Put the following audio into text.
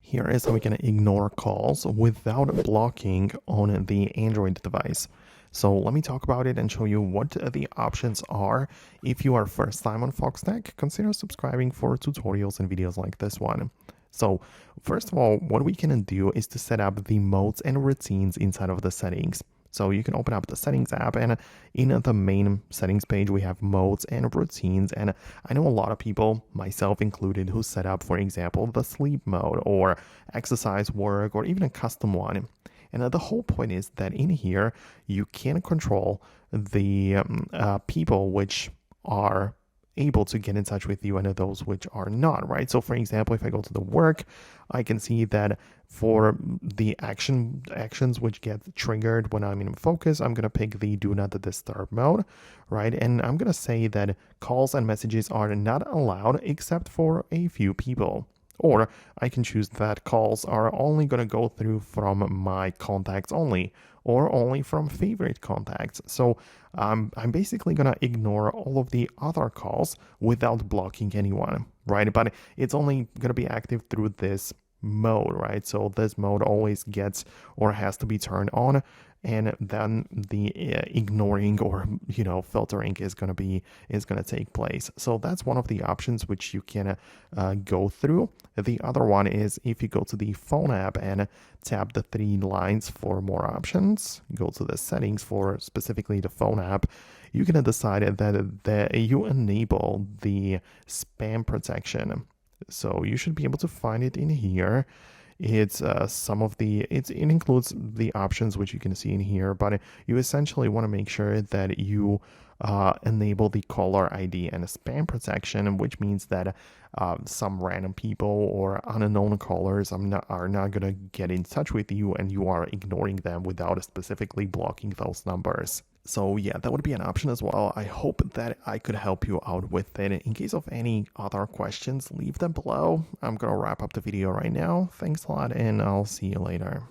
Here is how we can ignore calls without blocking on the Android device. So let me talk about it and show you what the options are. If you are first time on Foxtecc, consider subscribing for tutorials and videos like this one. So first of all, what we can do is to set up the modes and routines inside of the settings. So you can open up the settings app, and in the main settings page, we have modes and routines. And I know a lot of people, myself included, who set up, for example, the sleep mode or exercise, work, or even a custom one. And the whole point is that in here, you can control the people which are able to get in touch with you and those which are not, right? So for example, if I go to the work, I can see that for the actions which get triggered when I'm in focus, I'm going to pick the do not disturb mode, right? And I'm going to say that calls and messages are not allowed except for a few people. Or I can choose that calls are only going to go through from my contacts only, or only from favorite contacts. So I'm basically going to ignore all of the other calls without blocking anyone, right? But it's only going to be active through this mode, right? So this mode always gets or has to be turned on, and then the ignoring or filtering is going to take place. So that's one of the options which you can go through. The other one is if you go to the phone app and tap the three lines for more options, go to the settings for specifically the phone app, you can decide that you enable the spam protection. So you should be able to find it in here. It's it includes the options which you can see in here, but you essentially want to make sure that you enable the caller ID and spam protection, which means that some random people or unknown callers are not going to get in touch with you, and you are ignoring them without specifically blocking those numbers. So yeah, that would be an option as well. I hope that I could help you out with it. In case of any other questions, leave them below. I'm going to wrap up the video right now. Thanks a lot, and I'll see you later.